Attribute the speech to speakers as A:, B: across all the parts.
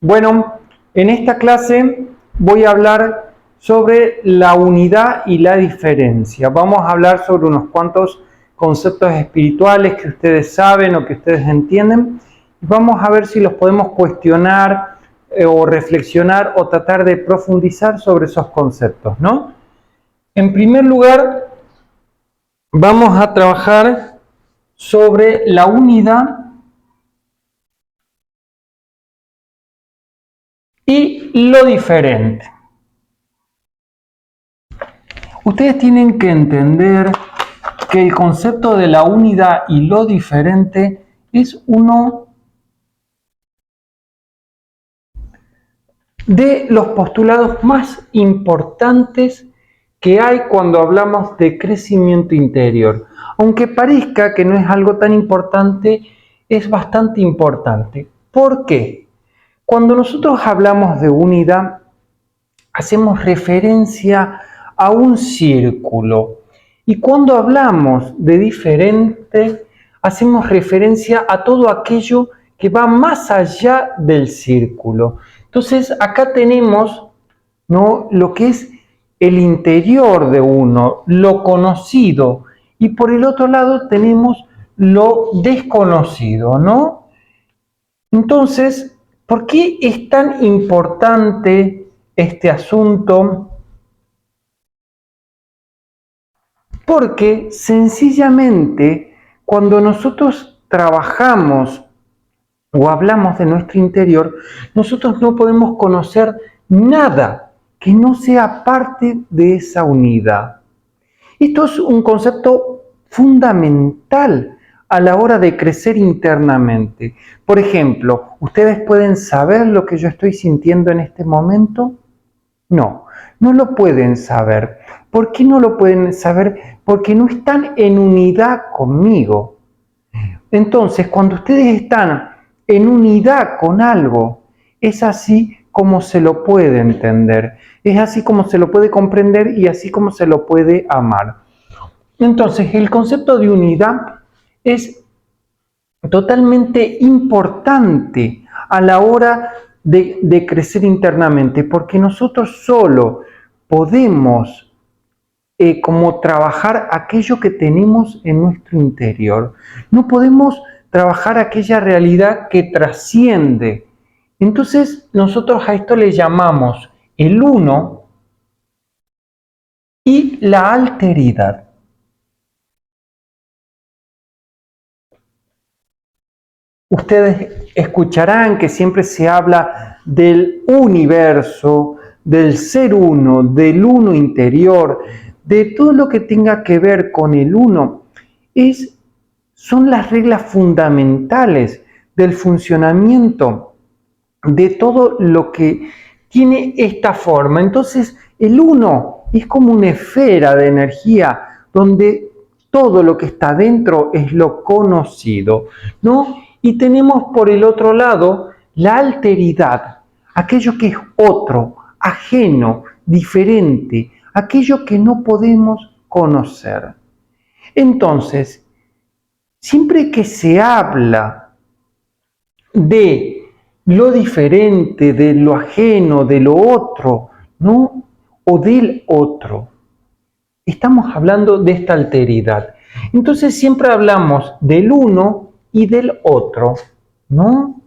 A: Bueno, en esta clase voy a hablar sobre la unidad y la diferencia. Vamos a hablar sobre unos cuantos conceptos espirituales que ustedes saben o que ustedes entienden. Vamos a ver si los podemos cuestionar o reflexionar o tratar de profundizar sobre esos conceptos, ¿no? En primer lugar, vamos a trabajar sobre la unidad y lo diferente. Ustedes tienen que entender que el concepto de la unidad y lo diferente es uno de los postulados más importantes que hay cuando hablamos de crecimiento interior. Aunque parezca que no es algo tan importante, es bastante importante. ¿Por qué? Cuando nosotros hablamos de unidad, hacemos referencia a un círculo. Y cuando hablamos de diferente, hacemos referencia a todo aquello que va más allá del círculo. Entonces, acá tenemos, ¿no?, lo que es el interior de uno, lo conocido, y por el otro lado tenemos lo desconocido, ¿no? Entonces, ¿por qué es tan importante este asunto? Porque sencillamente cuando nosotros trabajamos o hablamos de nuestro interior, nosotros no podemos conocer nada que no sea parte de esa unidad. Esto es un concepto fundamental a la hora de crecer internamente. Por ejemplo, ¿ustedes pueden saber lo que yo estoy sintiendo en este momento? No, no lo pueden saber. ¿Por qué no lo pueden saber? Porque no están en unidad conmigo. Entonces, cuando ustedes están en unidad con algo, es así como se lo puede entender, es así como se lo puede comprender y así como se lo puede amar. Entonces, el concepto de unidad es totalmente importante a la hora de crecer internamente, porque nosotros solo podemos como trabajar aquello que tenemos en nuestro interior. No podemos trabajar aquella realidad que trasciende. Entonces, nosotros a esto le llamamos el uno y la alteridad. Ustedes escucharán que siempre se habla del universo, del ser uno, del uno interior, de todo lo que tenga que ver con el uno. Son las reglas fundamentales del funcionamiento de todo lo que tiene esta forma. Entonces, el uno es como una esfera de energía donde todo lo que está dentro es lo conocido, ¿no? Y tenemos por el otro lado la alteridad, aquello que es otro, ajeno, diferente, aquello que no podemos conocer. Entonces, siempre que se habla de lo diferente, de lo ajeno, de lo otro, ¿no?, o del otro, estamos hablando de esta alteridad. Entonces siempre hablamos del uno y del otro, ¿no?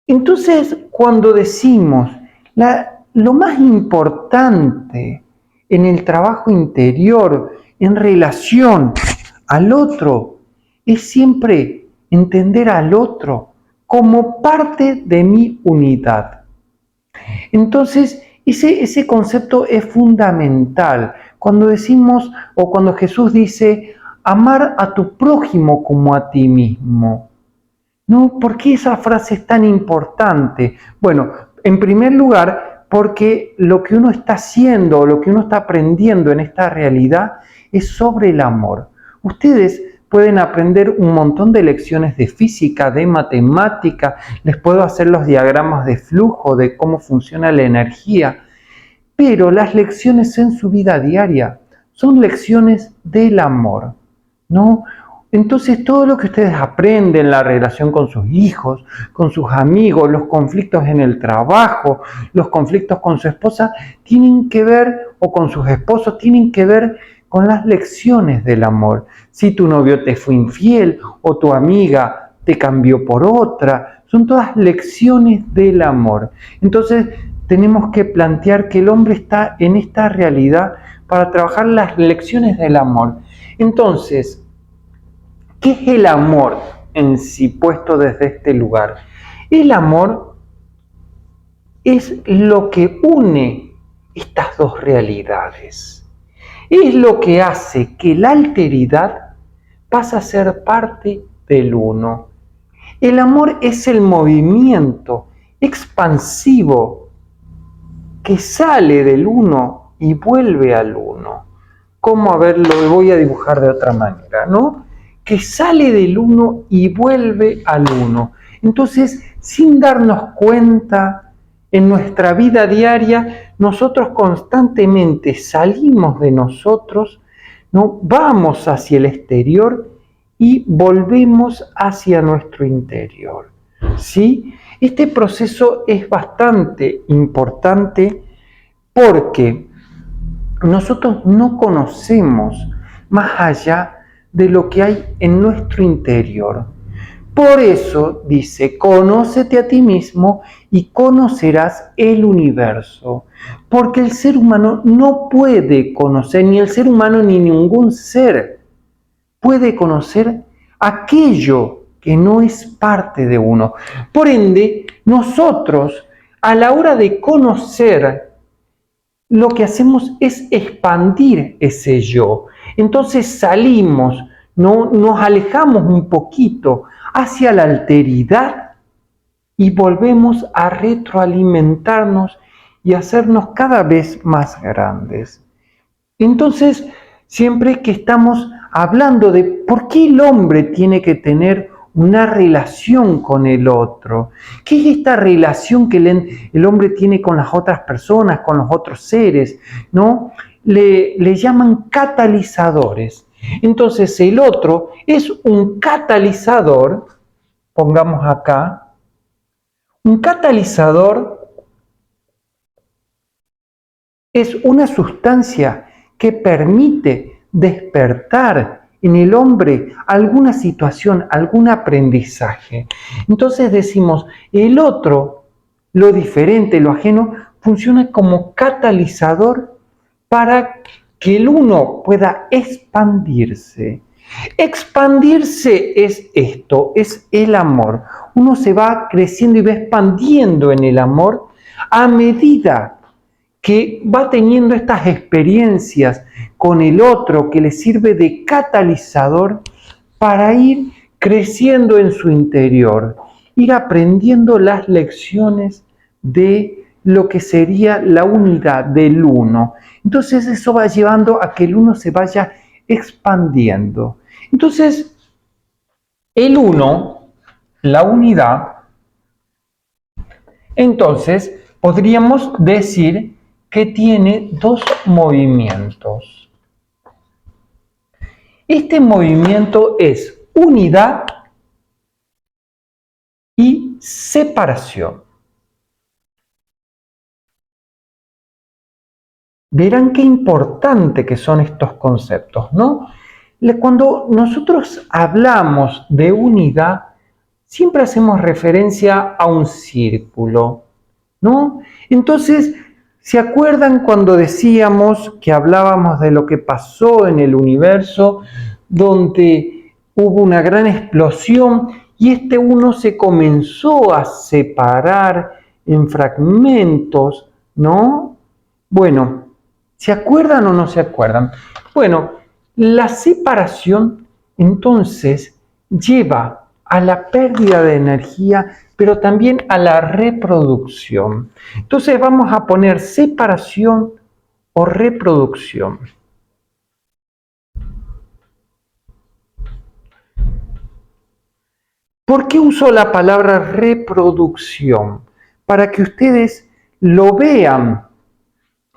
A: Entonces, cuando decimos lo más importante en el trabajo interior en relación al otro es siempre entender al otro como parte de mi unidad. Entonces, ese concepto es fundamental. Cuando decimos, o cuando Jesús dice, amar a tu prójimo como a ti mismo. ¿No? ¿Por qué esa frase es tan importante? Bueno, en primer lugar, porque lo que uno está haciendo, lo que uno está aprendiendo en esta realidad es sobre el amor. Ustedes pueden aprender un montón de lecciones de física, de matemática, les puedo hacer los diagramas de flujo, de cómo funciona la energía, pero las lecciones en su vida diaria son lecciones del amor, ¿no? Entonces todo lo que ustedes aprenden, la relación con sus hijos, con sus amigos, los conflictos en el trabajo, los conflictos con su esposa, tienen que ver, o con sus esposos, tienen que ver con las lecciones del amor. Si tu novio te fue infiel o tu amiga te cambió por otra, son todas lecciones del amor. Entonces tenemos que plantear que el hombre está en esta realidad para trabajar las lecciones del amor. Entonces, ¿qué es el amor en sí puesto desde este lugar? El amor es lo que une estas dos realidades. Es lo que hace que la alteridad pase a ser parte del uno. El amor es el movimiento expansivo que sale del uno y vuelve al uno. ¿Cómo? A ver, lo voy a dibujar de otra manera, ¿no? Que sale del uno y vuelve al uno. Entonces, sin darnos cuenta, en nuestra vida diaria, nosotros constantemente salimos de nosotros, ¿no? Vamos hacia el exterior y volvemos hacia nuestro interior, ¿sí? Este proceso es bastante importante porque nosotros no conocemos más allá de lo que hay en nuestro interior. Por eso dice, conócete a ti mismo y conocerás el universo. Porque el ser humano no puede conocer, ni el ser humano ni ningún ser puede conocer aquello que no es parte de uno. Por ende, nosotros, a la hora de conocer, lo que hacemos es expandir ese yo. Entonces salimos, ¿no? Nos alejamos un poquito hacia la alteridad y volvemos a retroalimentarnos y hacernos cada vez más grandes. Entonces, siempre que estamos hablando de por qué el hombre tiene que tener una relación con el otro, ¿qué es esta relación que el hombre tiene con las otras personas, con los otros seres? ¿No? Le llaman catalizadores. Entonces, el otro es un catalizador, pongamos acá, un catalizador es una sustancia que permite despertar en el hombre alguna situación, algún aprendizaje. Entonces decimos, el otro, lo diferente, lo ajeno, funciona como catalizador para que el uno pueda expandirse. Expandirse es esto, es el amor. Uno se va creciendo y va expandiendo en el amor a medida que va teniendo estas experiencias con el otro que le sirve de catalizador para ir creciendo en su interior, ir aprendiendo las lecciones de lo que sería la unidad del uno. Entonces eso va llevando a que el uno se vaya expandiendo. Entonces, el uno, la unidad, entonces podríamos decir que tiene dos movimientos. Este movimiento es unidad y separación. Verán qué importante que son estos conceptos, ¿no? Cuando nosotros hablamos de unidad, siempre hacemos referencia a un círculo, ¿no? Entonces, ¿se acuerdan cuando decíamos que hablábamos de lo que pasó en el universo, donde hubo una gran explosión y este uno se comenzó a separar en fragmentos, ¿no? Bueno, ¿se acuerdan o no se acuerdan? Bueno, la separación entonces lleva a la pérdida de energía, pero también a la reproducción. Entonces vamos a poner separación o reproducción. ¿Por qué uso la palabra reproducción? Para que ustedes lo vean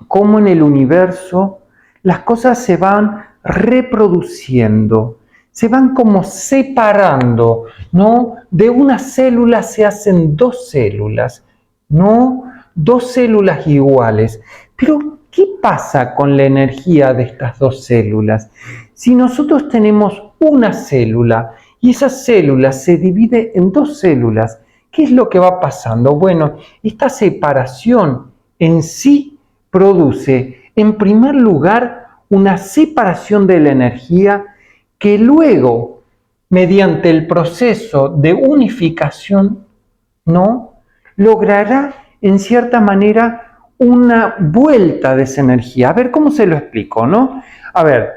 A: cómo en el universo las cosas se van reproduciendo, se van como separando, ¿no? De una célula se hacen dos células, ¿no? Dos células iguales. Pero, ¿qué pasa con la energía de estas dos células? Si nosotros tenemos una célula y esa célula se divide en dos células, ¿qué es lo que va pasando? Bueno, esta separación en sí produce, en primer lugar, una separación de la energía que luego, mediante el proceso de unificación, ¿no? Logrará, en cierta manera, una vuelta de esa energía. A ver, ¿cómo se lo explico, no? A ver,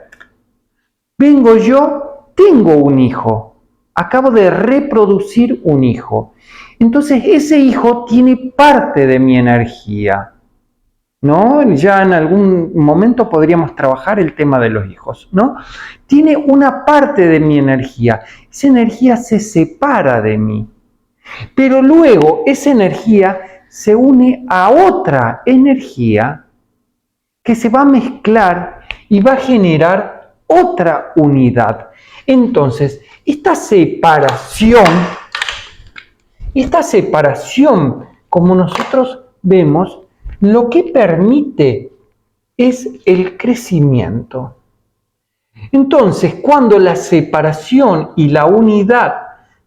A: vengo yo, tengo un hijo, acabo de reproducir un hijo. Entonces, ese hijo tiene parte de mi energía, ¿no? Ya en algún momento podríamos trabajar el tema de los hijos, ¿no? Tiene una parte de mi energía. Esa energía se separa de mí. Pero luego esa energía se une a otra energía que se va a mezclar y va a generar otra unidad. Entonces, esta separación, como nosotros vemos, lo que permite es el crecimiento. Entonces, cuando la separación y la unidad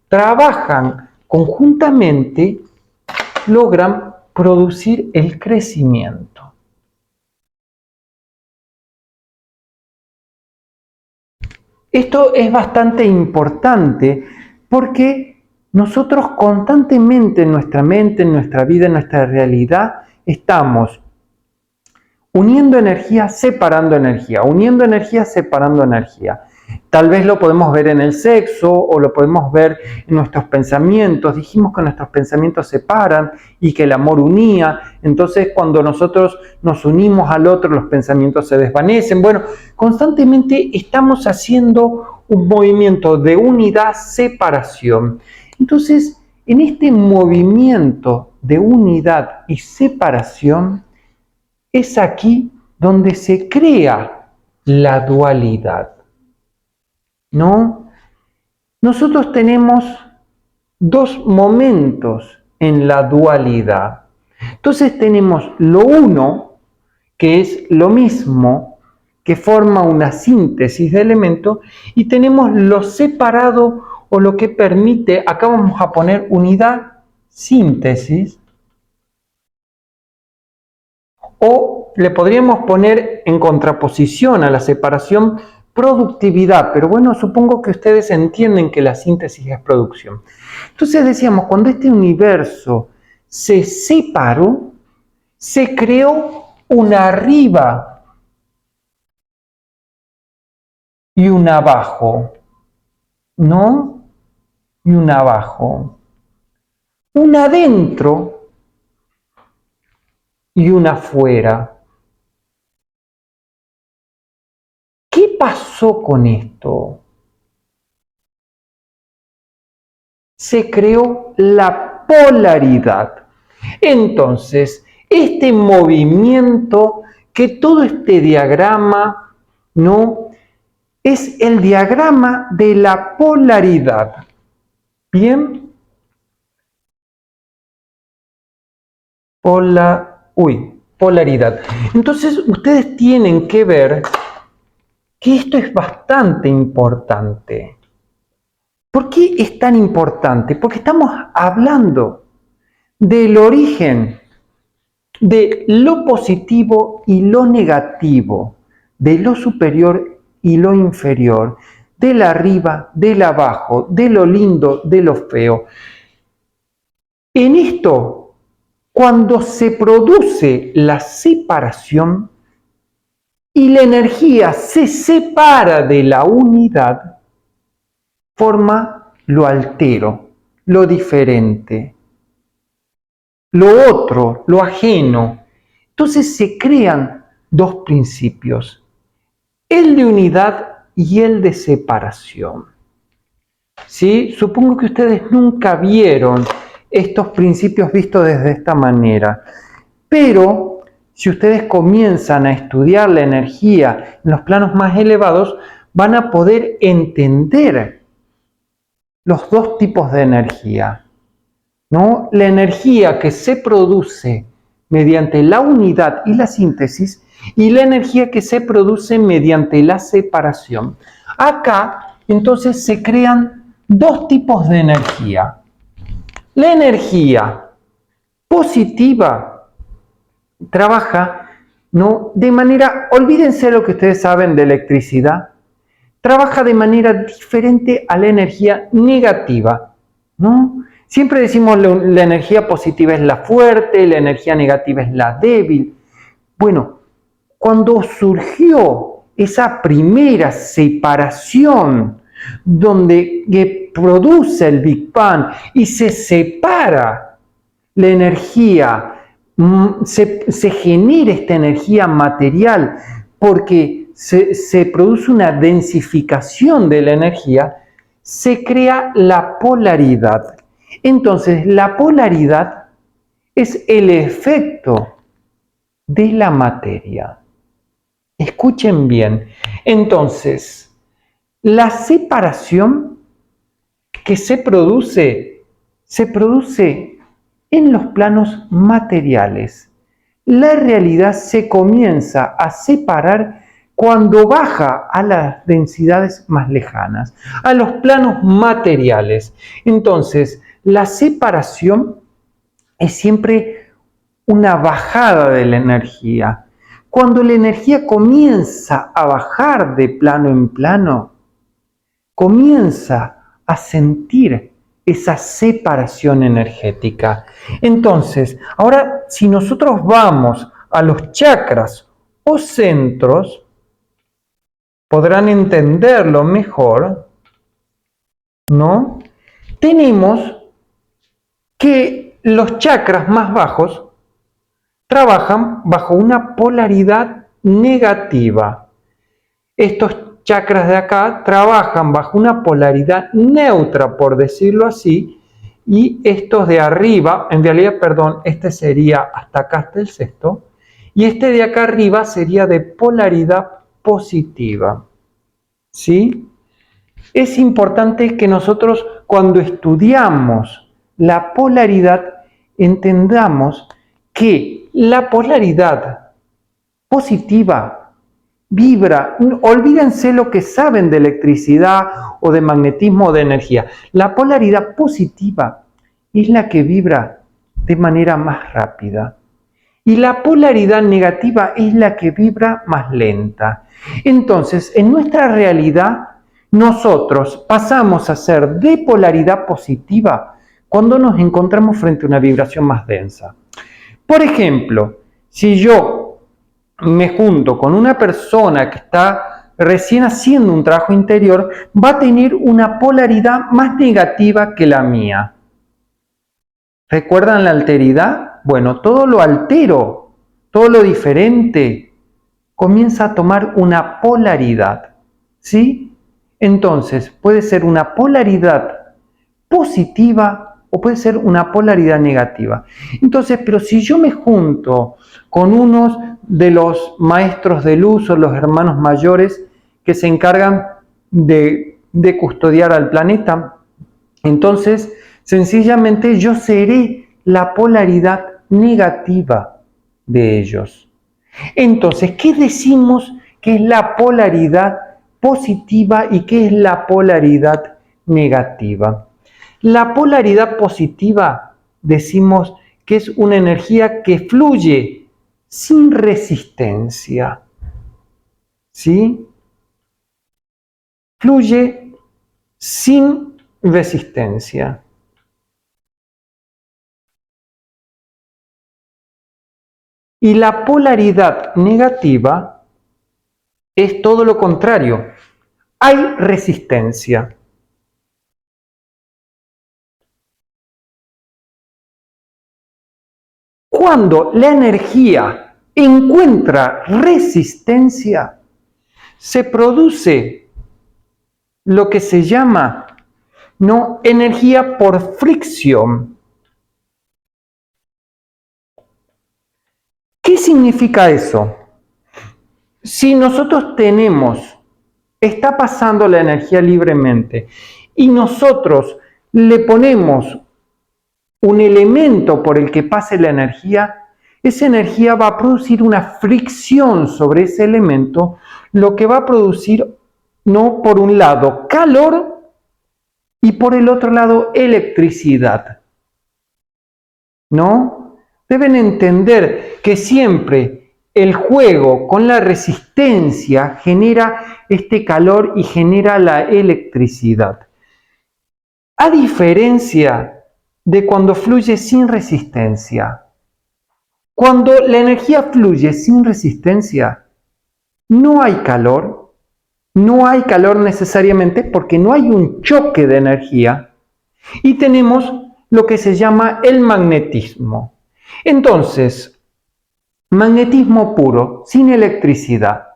A: trabajan conjuntamente, logran producir el crecimiento. Esto es bastante importante porque nosotros constantemente en nuestra mente, en nuestra vida, en nuestra realidad, estamos uniendo energía, separando energía, uniendo energía, separando energía. Tal vez lo podemos ver en el sexo o lo podemos ver en nuestros pensamientos. Dijimos que nuestros pensamientos separan y que el amor unía. Entonces, cuando nosotros nos unimos al otro, los pensamientos se desvanecen. Bueno, constantemente estamos haciendo un movimiento de unidad, separación. Entonces, en este movimiento de unidad y separación, es aquí donde se crea la dualidad, ¿no? Nosotros tenemos dos momentos en la dualidad. Entonces tenemos lo uno, que es lo mismo, que forma una síntesis de elementos, y tenemos lo separado o lo que permite, acá vamos a poner unidad, síntesis, o le podríamos poner en contraposición a la separación productividad, pero bueno, supongo que ustedes entienden que la síntesis es producción. Entonces decíamos, cuando este universo se separó, se creó una arriba y un abajo, ¿no? Y un abajo. Un adentro y una afuera. ¿Qué pasó con esto? Se creó la polaridad. Entonces, este movimiento, que todo este diagrama, ¿no? Es el diagrama de la polaridad. ¿Bien? Polaridad. Entonces, ustedes tienen que ver que esto es bastante importante. ¿Por qué es tan importante? Porque estamos hablando del origen de lo positivo y lo negativo, de lo superior y lo inferior, del arriba, del abajo, de lo lindo, de lo feo. En esto, cuando se produce la separación y la energía se separa de la unidad, forma lo altero, lo diferente, lo otro, lo ajeno. Entonces se crean dos principios, el de unidad y el de separación. ¿Sí? Supongo que ustedes nunca vieron estos principios vistos desde esta manera, pero si ustedes comienzan a estudiar la energía en los planos más elevados, van a poder entender los dos tipos de energía, ¿no? La energía que se produce mediante la unidad y la síntesis y la energía que se produce mediante la separación. Acá, entonces, se crean dos tipos de energía. La energía positiva trabaja, ¿no?, de manera, olvídense lo que ustedes saben de electricidad, trabaja de manera diferente a la energía negativa, ¿no? Siempre decimos la energía positiva es la fuerte, la energía negativa es la débil. Bueno, cuando surgió esa primera separación donde produce el Big Bang y se separa la energía, se genera esta energía material porque se produce una densificación de la energía, se crea la polaridad. Entonces, la polaridad es el efecto de la materia. Escuchen bien. Entonces, la separación que se produce en los planos materiales. La realidad se comienza a separar cuando baja a las densidades más lejanas, a los planos materiales. Entonces, la separación es siempre una bajada de la energía. Cuando la energía comienza a bajar de plano en plano, comienza a sentir esa separación energética. Entonces, ahora si nosotros vamos a los chakras o centros, podrán entenderlo mejor, ¿no? Tenemos que los chakras más bajos trabajan bajo una polaridad negativa. Estos chakras de acá trabajan bajo una polaridad neutra, por decirlo así, y estos de arriba, en realidad, perdón, este sería hasta acá, hasta el sexto, y este de acá arriba sería de polaridad positiva. ¿Sí? Es importante que nosotros, cuando estudiamos la polaridad, entendamos que la polaridad positiva vibra, olvídense lo que saben de electricidad o de magnetismo o de energía. La polaridad positiva es la que vibra de manera más rápida y la polaridad negativa es la que vibra más lenta. Entonces, en nuestra realidad, nosotros pasamos a ser de polaridad positiva cuando nos encontramos frente a una vibración más densa. Por ejemplo, si yo me junto con una persona que está recién haciendo un trabajo interior, va a tener una polaridad más negativa que la mía. ¿Recuerdan la alteridad? Bueno, todo lo altero, todo lo diferente, comienza a tomar una polaridad, ¿sí? Entonces, puede ser una polaridad positiva o puede ser una polaridad negativa. Entonces, pero si yo me junto con unos de los maestros de luz o los hermanos mayores que se encargan de custodiar al planeta, entonces sencillamente yo seré la polaridad negativa de ellos. Entonces, ¿qué decimos que es la polaridad positiva y qué es la polaridad negativa? La polaridad positiva decimos que es una energía que fluye sin resistencia. ¿Sí? Fluye sin resistencia. Y la polaridad negativa es todo lo contrario. Hay resistencia. Cuando la energía encuentra resistencia, se produce lo que se llama, ¿no?, energía por fricción. ¿Qué significa eso? Si nosotros tenemos está pasando la energía libremente y nosotros le ponemos un elemento por el que pase la energía, esa energía va a producir una fricción sobre ese elemento, lo que va a producir, no por un lado, calor y por el otro lado, electricidad. ¿No? Deben entender que siempre el juego con la resistencia genera este calor y genera la electricidad. A diferencia de cuando fluye sin resistencia. Cuando la energía fluye sin resistencia, no hay calor. No hay calor necesariamente porque no hay un choque de energía. Y tenemos lo que se llama el magnetismo. Entonces, magnetismo puro, sin electricidad.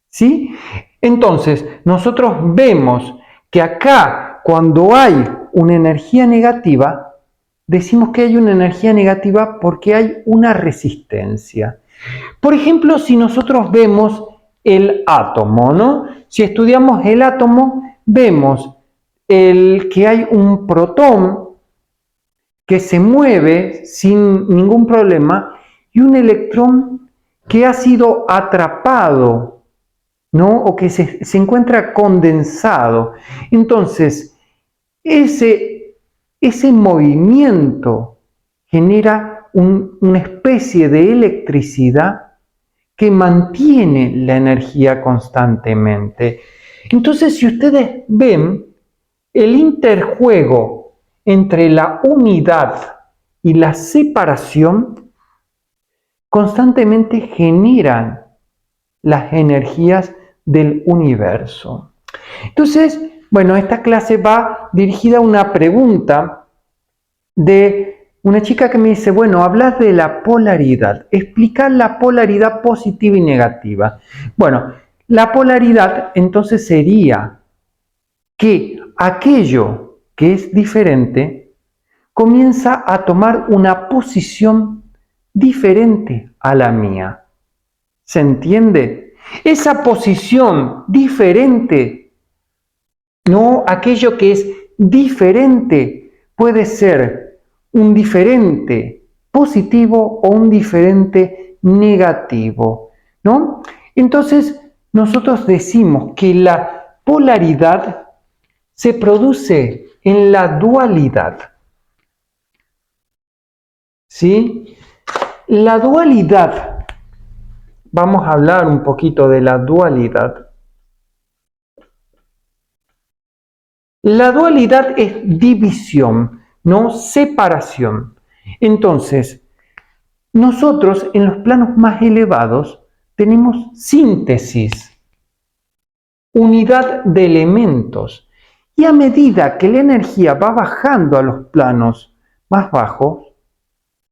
A: ¿Sí? Entonces, nosotros vemos que acá, cuando hay una energía negativa, decimos que hay una energía negativa porque hay una resistencia. Por ejemplo, si nosotros vemos el átomo, ¿no? Si estudiamos el átomo, vemos que hay un protón que se mueve sin ningún problema y un electrón que ha sido atrapado, ¿no? O que se encuentra condensado. Entonces, ese movimiento genera una especie de electricidad que mantiene la energía constantemente. Entonces, si ustedes ven, el interjuego entre la unidad y la separación constantemente generan las energías del universo. Entonces, bueno, esta clase va dirigida a una pregunta de una chica que me dice, bueno, hablas de la polaridad, explicar la polaridad positiva y negativa. Bueno, la polaridad entonces sería que aquello que es diferente comienza a tomar una posición diferente a la mía. ¿Se entiende? Esa posición diferente, no, aquello que es diferente puede ser un diferente positivo o un diferente negativo, ¿no? Entonces, nosotros decimos que la polaridad se produce en la dualidad. ¿Sí? La dualidad, vamos a hablar un poquito de la dualidad. La dualidad es división, no separación. Entonces, nosotros en los planos más elevados tenemos síntesis, unidad de elementos. Y a medida que la energía va bajando a los planos más bajos,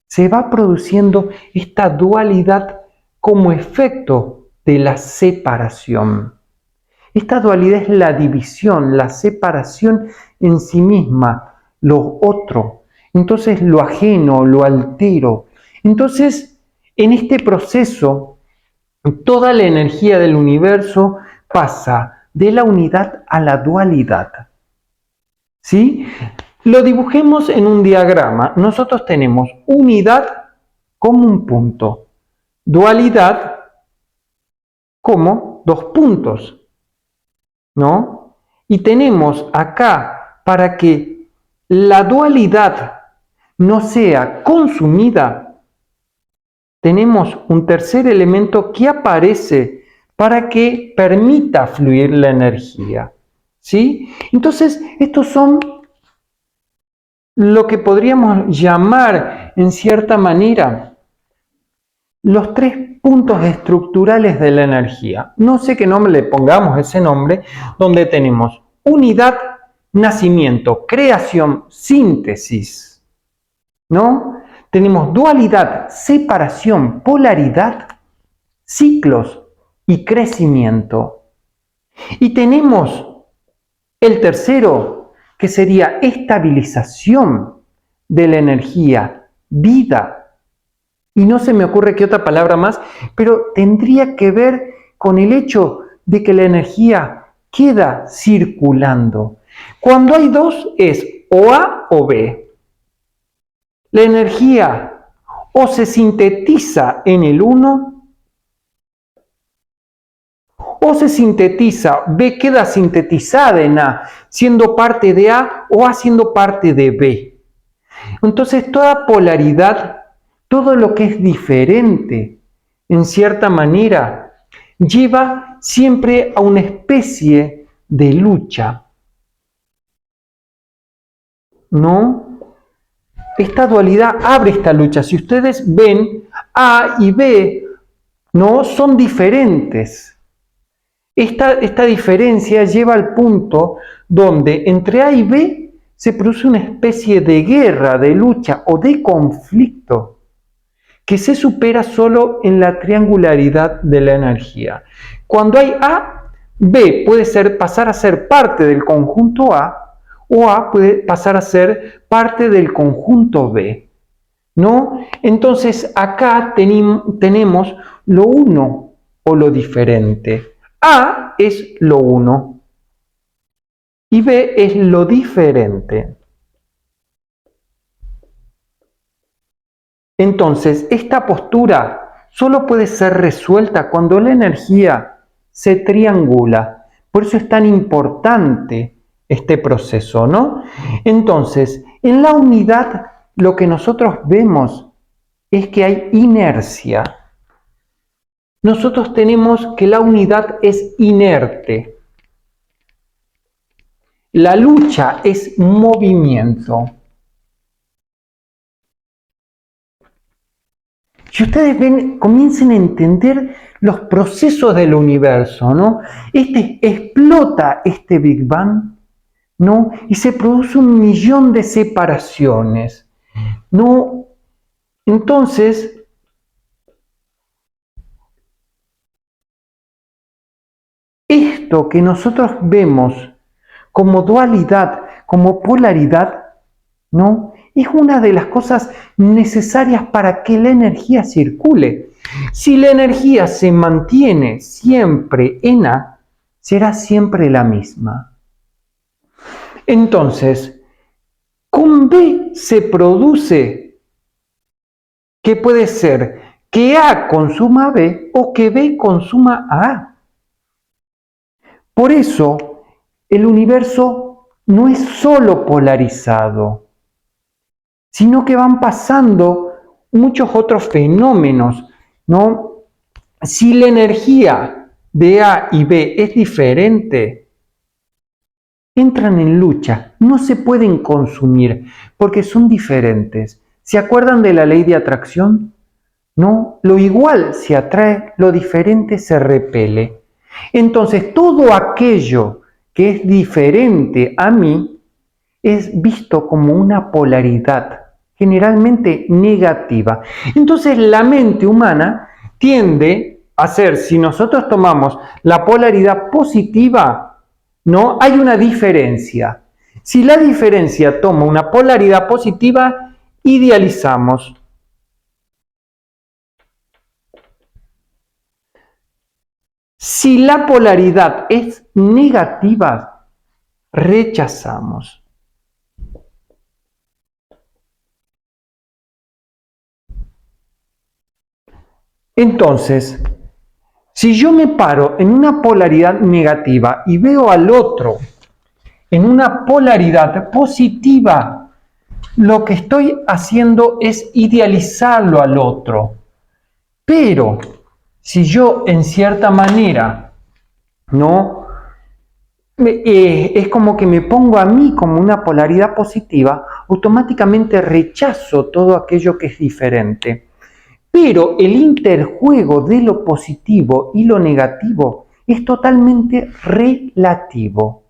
A: se va produciendo esta dualidad como efecto de la separación. Esta dualidad es la división, la separación en sí misma, lo otro. Entonces lo ajeno, lo altero. Entonces, en este proceso, toda la energía del universo pasa de la unidad a la dualidad. ¿Sí? Lo dibujemos en un diagrama. Nosotros tenemos unidad como un punto, dualidad como dos puntos, ¿no? Y tenemos acá, para que la dualidad no sea consumida, tenemos un tercer elemento que aparece para que permita fluir la energía, ¿sí? Entonces, estos son lo que podríamos llamar, en cierta manera, los tres puntos estructurales de la energía. No sé qué nombre le pongamos ese nombre, donde tenemos unidad, nacimiento, creación, síntesis, ¿no? Tenemos dualidad, separación, polaridad, ciclos y crecimiento. Y tenemos el tercero, que sería estabilización de la energía, vida. Y no se me ocurre qué otra palabra más, pero tendría que ver con el hecho de que la energía queda circulando. Cuando hay dos es o A o B. La energía o se sintetiza en el uno o se sintetiza, B queda sintetizada en A, siendo parte de A o A siendo parte de B. Entonces toda polaridad, todo lo que es diferente, en cierta manera, lleva siempre a una especie de lucha, ¿no? Esta dualidad abre esta lucha. Si ustedes ven, A y B, ¿no? Son diferentes. Esta diferencia lleva al punto donde entre A y B se produce una especie de guerra, de lucha o de conflicto que se supera solo en la triangularidad de la energía. Cuando hay A, B puede pasar a ser parte del conjunto A o A puede pasar a ser parte del conjunto B, ¿no? Entonces acá tenemos lo uno o lo diferente. A es lo uno y B es lo diferente. Entonces, esta postura solo puede ser resuelta cuando la energía se triangula. Por eso es tan importante este proceso, ¿no? Entonces, en la unidad lo que nosotros vemos es que hay inercia. Nosotros tenemos que la unidad es inerte. La lucha es movimiento. Si ustedes ven, comiencen a entender los procesos del universo, ¿no? Explota este Big Bang, ¿no? Y se produce 1.000.000 de separaciones, ¿no? Entonces, esto que nosotros vemos como dualidad, como polaridad, ¿no? Es una de las cosas necesarias para que la energía circule. Si la energía se mantiene siempre en A, será siempre la misma. Entonces, con B se produce que puede ser que A consuma a B o que B consuma a A. Por eso, el universo no es solo polarizado, sino que van pasando muchos otros fenómenos, ¿no? Si la energía de A y B es diferente, entran en lucha, no se pueden consumir porque son diferentes. ¿Se acuerdan de la ley de atracción? ¿No? Lo igual se atrae, lo diferente se repele. Entonces, todo aquello que es diferente a mí es visto como una polaridad, generalmente negativa. Entonces, la mente humana tiende a ser, si nosotros tomamos la polaridad positiva, ¿no? Hay una diferencia. Si la diferencia toma una polaridad positiva, idealizamos. Si la polaridad es negativa, rechazamos. Entonces, si yo me paro en una polaridad negativa y veo al otro en una polaridad positiva, lo que estoy haciendo es idealizarlo al otro. Pero si yo en cierta manera, ¿no? Es como que me pongo a mí como una polaridad positiva, automáticamente rechazo todo aquello que es diferente. Pero el interjuego de lo positivo y lo negativo es totalmente relativo.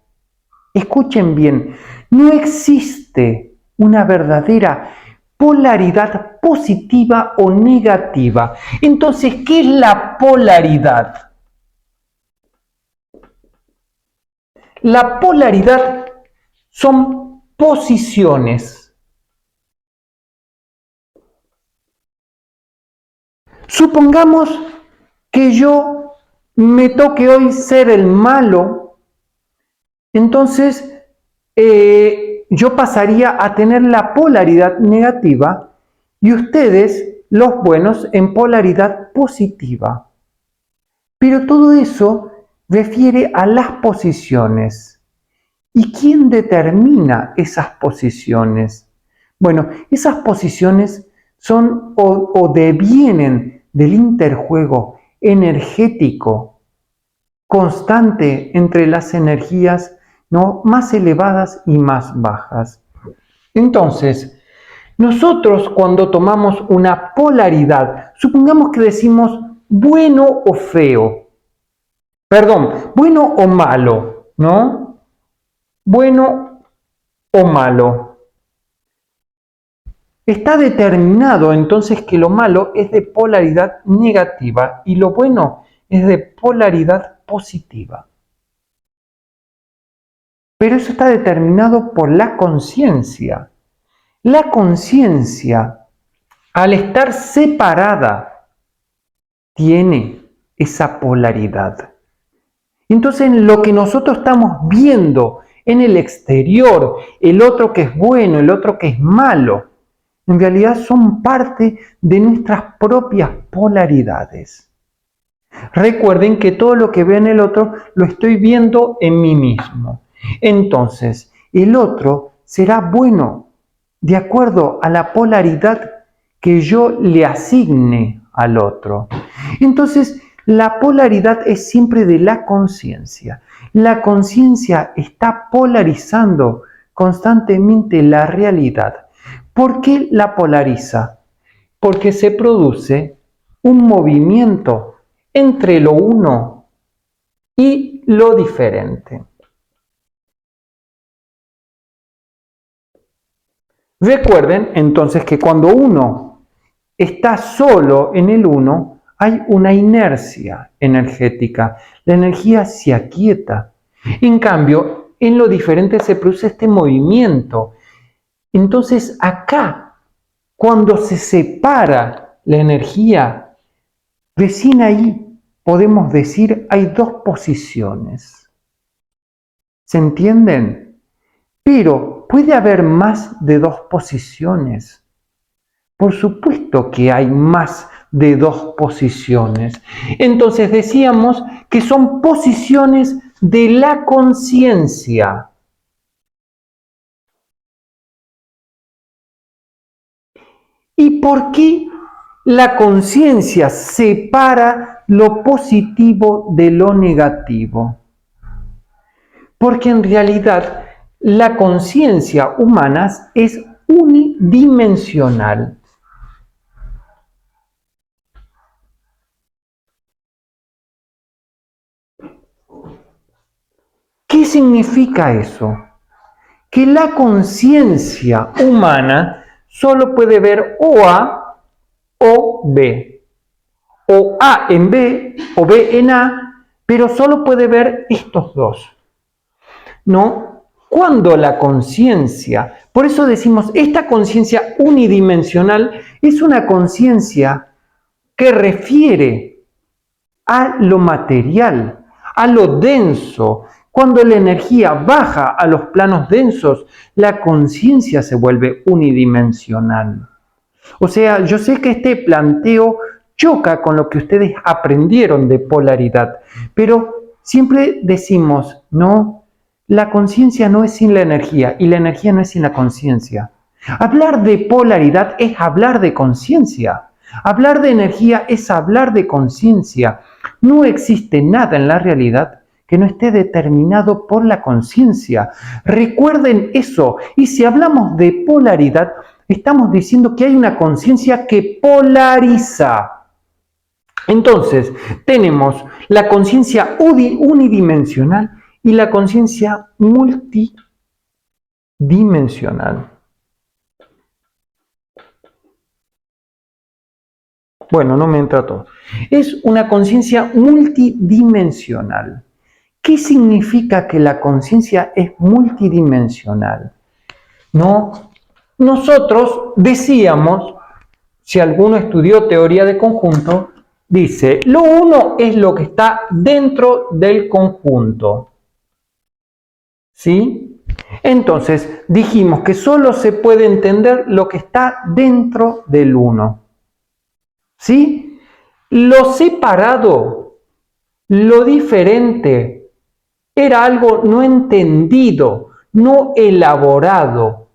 A: Escuchen bien, no existe una verdadera polaridad positiva o negativa. Entonces, ¿qué es la polaridad? La polaridad son posiciones. Supongamos que yo me toque hoy ser el malo entonces yo pasaría a tener la polaridad negativa y ustedes, los buenos, en polaridad positiva. Pero todo eso refiere a las posiciones. ¿Y quién determina esas posiciones? Bueno, esas posiciones son o devienen del interjuego energético constante entre las energías, ¿no?, más elevadas y más bajas. Entonces, nosotros cuando tomamos una polaridad, supongamos que decimos bueno o feo, perdón, bueno o malo, ¿no? Bueno o malo. Está determinado entonces que lo malo es de polaridad negativa y lo bueno es de polaridad positiva. Pero eso está determinado por la conciencia. La conciencia, al estar separada, tiene esa polaridad. Entonces, lo que nosotros estamos viendo en el exterior, el otro que es bueno, el otro que es malo, en realidad son parte de nuestras propias polaridades. Recuerden que todo lo que veo en el otro lo estoy viendo en mí mismo. Entonces, el otro será bueno de acuerdo a la polaridad que yo le asigne al otro. Entonces, la polaridad es siempre de la conciencia. La conciencia está polarizando constantemente la realidad. ¿Por qué la polariza? Porque se produce un movimiento entre lo uno y lo diferente. Recuerden entonces que cuando uno está solo en el uno, hay una inercia energética. La energía se aquieta. En cambio, en lo diferente se produce este movimiento. Entonces, acá, cuando se separa la energía, recién ahí podemos decir hay dos posiciones. ¿Se entienden? Pero, ¿puede haber más de dos posiciones? Por supuesto que hay más de dos posiciones. Entonces decíamos que son posiciones de la conciencia. ¿Y por qué la conciencia separa lo positivo de lo negativo? Porque en realidad la conciencia humana es unidimensional. ¿Qué significa eso? Que la conciencia humana solo puede ver o A o B, o A en B o B en A, pero solo puede ver estos dos, ¿no? Cuando la conciencia, por eso decimos, esta conciencia unidimensional es una conciencia que refiere a lo material, a lo denso. Cuando la energía baja a los planos densos, la conciencia se vuelve unidimensional. O sea, yo sé que este planteo choca con lo que ustedes aprendieron de polaridad, pero siempre decimos, no, la conciencia no es sin la energía y la energía no es sin la conciencia. Hablar de polaridad es hablar de conciencia. Hablar de energía es hablar de conciencia. No existe nada en la realidad que no esté determinado por la conciencia. Recuerden eso. Y si hablamos de polaridad, estamos diciendo que hay una conciencia que polariza. Entonces, tenemos la conciencia unidimensional y la conciencia multidimensional. Bueno, no me entra todo. Es una conciencia multidimensional. ¿Qué significa que la conciencia es multidimensional? No, nosotros decíamos, si alguno estudió teoría de conjunto, dice, lo uno es lo que está dentro del conjunto. ¿Sí? Entonces, dijimos que solo se puede entender lo que está dentro del uno. ¿Sí? Lo separado, lo diferente, era algo no entendido, no elaborado,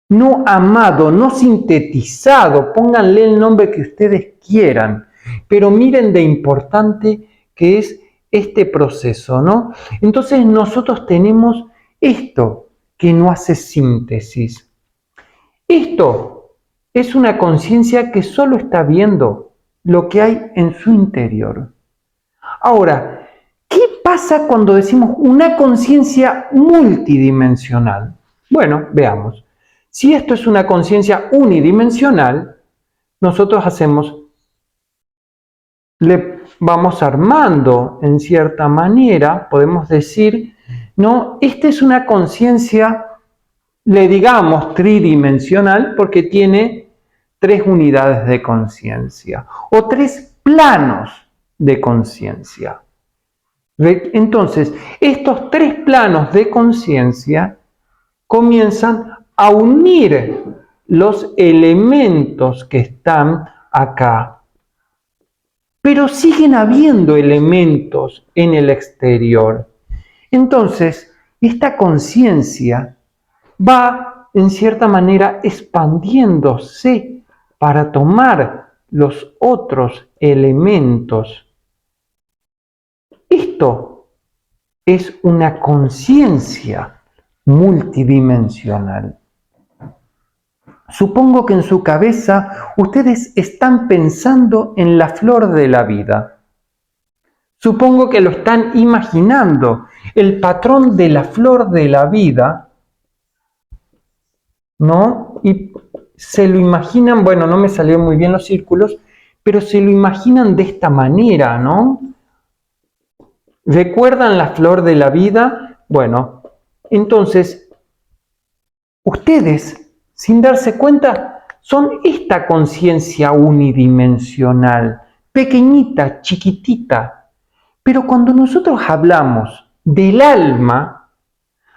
A: no amado, no sintetizado, pónganle el nombre que ustedes quieran, pero miren de importante que es este proceso, ¿no? Entonces nosotros tenemos esto que no hace síntesis. Esto es una conciencia que solo está viendo lo que hay en su interior. Ahora, ¿qué pasa cuando decimos una conciencia multidimensional? Bueno, veamos. Si esto es una conciencia unidimensional, nosotros le vamos armando en cierta manera, podemos decir, no, esta es una conciencia, le digamos tridimensional, porque tiene 3 unidades de conciencia o 3 planos de conciencia. Entonces, estos 3 planos de conciencia comienzan a unir los elementos que están acá. Pero siguen habiendo elementos en el exterior. Entonces, esta conciencia va, en cierta manera, expandiéndose para tomar los otros elementos. Esto es una conciencia multidimensional. Supongo que en su cabeza ustedes están pensando en la flor de la vida. Supongo que lo están imaginando, el patrón de la flor de la vida, ¿no? Y se lo imaginan, bueno, no me salieron muy bien los círculos, pero se lo imaginan de esta manera, ¿no? ¿Recuerdan la flor de la vida? Bueno, entonces, ustedes, sin darse cuenta, son esta conciencia unidimensional, pequeñita, chiquitita. Pero cuando nosotros hablamos del alma,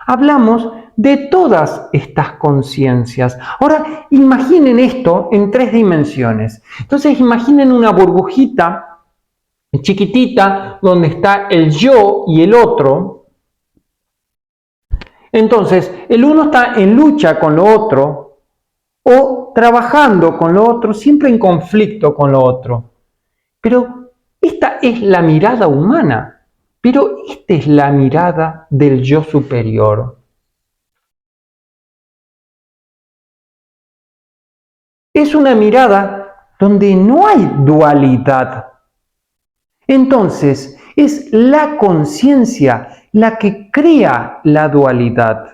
A: hablamos de todas estas conciencias. Ahora, imaginen esto en 3 dimensiones. Entonces, imaginen una burbujita chiquitita donde está el yo y el otro. Entonces, el uno está en lucha con lo otro o trabajando con lo otro, siempre en conflicto con lo otro. Pero esta es la mirada humana, pero esta es la mirada del yo superior. Es una mirada donde no hay dualidad. Entonces, es la conciencia la que crea la dualidad.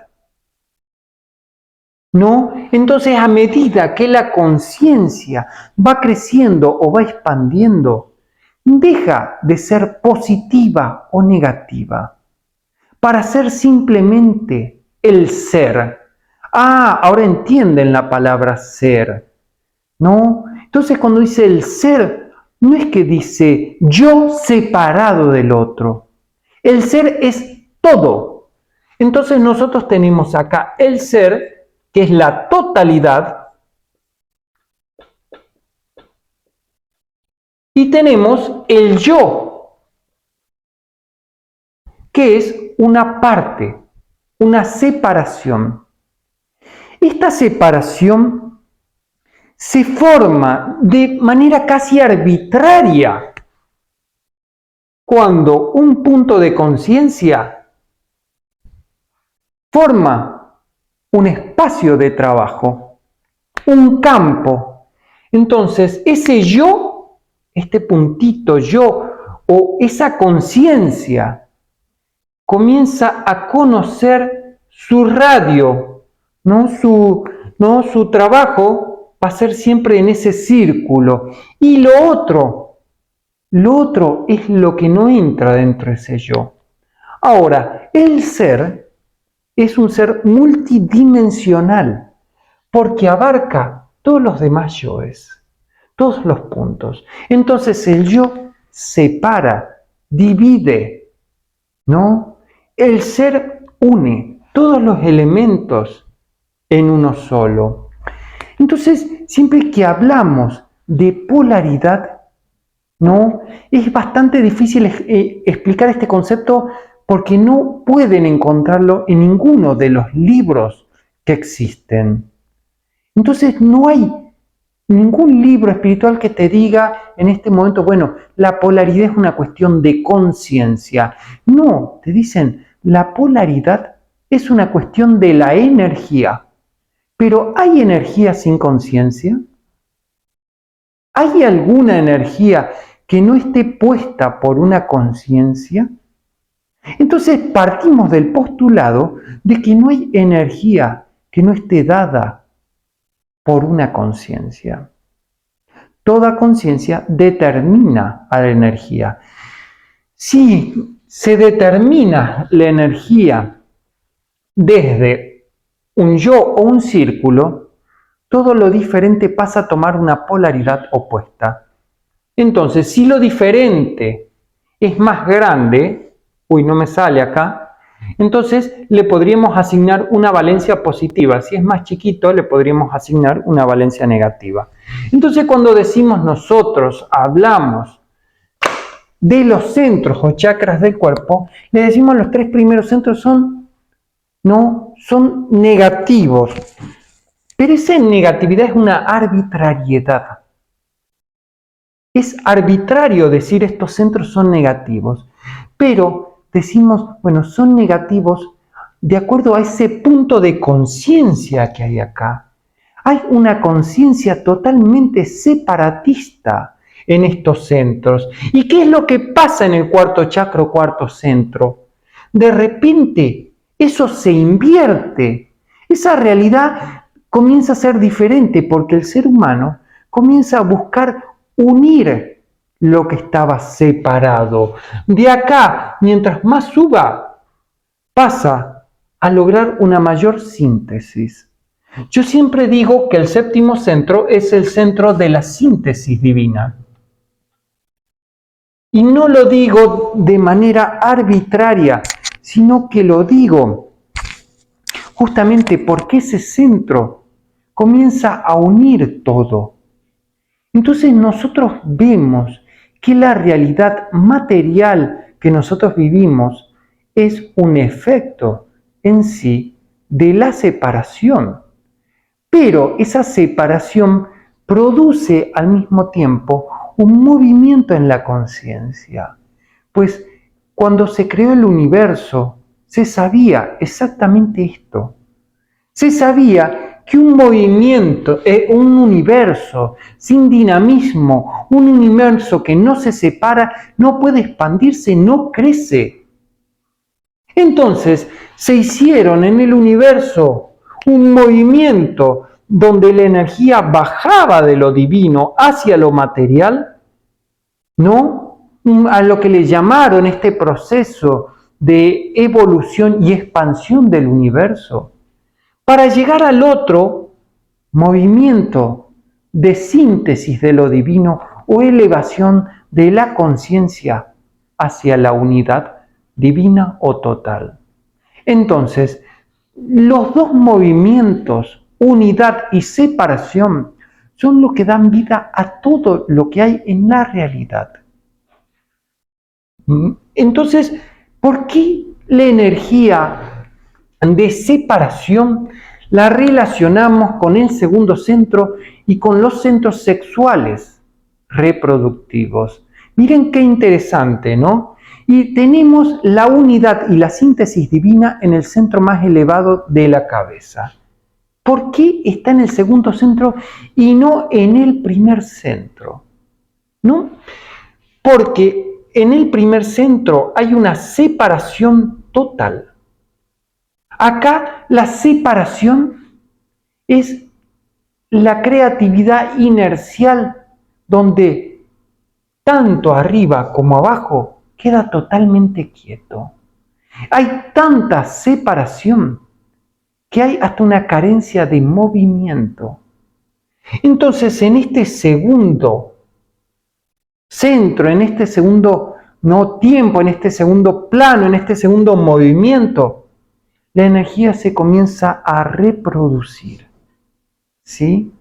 A: ¿No? Entonces, a medida que la conciencia va creciendo o va expandiendo, deja de ser positiva o negativa para ser simplemente el ser. Ah, ahora entienden la palabra ser, ¿no? Entonces, cuando dice el ser, no es que dice yo separado del otro. El ser es todo. Entonces, nosotros tenemos acá el ser, que es la totalidad, y tenemos el yo, que es una parte, una separación. Esta separación se forma de manera casi arbitraria cuando un punto de conciencia forma un espacio de trabajo, un campo. Entonces, ese yo, este puntito yo, o esa conciencia, comienza a conocer su radio, ¿no? Su trabajo va a ser siempre en ese círculo. Y lo otro es lo que no entra dentro de ese yo. Ahora, el ser es un ser multidimensional, porque abarca todos los demás yoes, todos los puntos. Entonces el yo separa, divide, ¿no? el ser une todos los elementos en uno solo. Entonces, siempre que hablamos de polaridad, ¿no? Es bastante difícil explicar este concepto porque no pueden encontrarlo en ninguno de los libros que existen. Entonces, no hay ningún libro espiritual que te diga en este momento, bueno, la polaridad es una cuestión de conciencia. No, te dicen, la polaridad es una cuestión de la energía. Pero ¿hay energía sin conciencia? ¿Hay alguna energía que no esté puesta por una conciencia? Entonces partimos del postulado de que no hay energía que no esté dada por una conciencia. Toda conciencia determina a la energía. Si se determina la energía desde un yo o un círculo, todo lo diferente pasa a tomar una polaridad opuesta. Entonces, si lo diferente es más grande, no me sale acá, entonces le podríamos asignar una valencia positiva. Si es más chiquito, le podríamos asignar una valencia negativa. Entonces, cuando decimos nosotros, hablamos de los centros o chakras del cuerpo, le decimos los 3 primeros centros son negativos. Pero esa negatividad es una arbitrariedad. Es arbitrario decir estos centros son negativos, pero decimos, bueno, son negativos de acuerdo a ese punto de conciencia que hay acá. Hay una conciencia totalmente separatista en estos centros. ¿Y qué es lo que pasa en el cuarto chakra o cuarto centro? De repente, eso se invierte. Esa realidad comienza a ser diferente porque el ser humano comienza a buscar unir lo que estaba separado. De acá, mientras más suba, pasa a lograr una mayor síntesis. Yo siempre digo que el séptimo centro es el centro de la síntesis divina. Y no lo digo de manera arbitraria, sino que lo digo justamente porque ese centro comienza a unir todo. Entonces nosotros vemos que la realidad material que nosotros vivimos es un efecto en sí de la separación. Pero esa separación produce al mismo tiempo un movimiento en la conciencia. Pues cuando se creó el universo, se sabía exactamente esto. Se sabía que un movimiento, un universo sin dinamismo, un universo que no se separa, no puede expandirse, no crece. Entonces, se hicieron en el universo un movimiento donde la energía bajaba de lo divino hacia lo material, ¿no? A lo que le llamaron este proceso de evolución y expansión del universo, para llegar al otro movimiento de síntesis de lo divino o elevación de la conciencia hacia la unidad divina o total. Entonces, los dos movimientos, unidad y separación, son lo que dan vida a todo lo que hay en la realidad. Entonces, ¿por qué la energía de separación la relacionamos con el segundo centro y con los centros sexuales reproductivos? Miren qué interesante, ¿no? Y tenemos la unidad y la síntesis divina en el centro más elevado de la cabeza. ¿Por qué está en el segundo centro y no en el primer centro? ¿No? Porque en el primer centro hay una separación total. Acá la separación es la creatividad inercial donde tanto arriba como abajo queda totalmente quieto. Hay tanta separación que hay hasta una carencia de movimiento. Entonces, en este segundo centro, en este segundo no tiempo, en este segundo plano, en este segundo movimiento, la energía se comienza a reproducir. ¿Sí?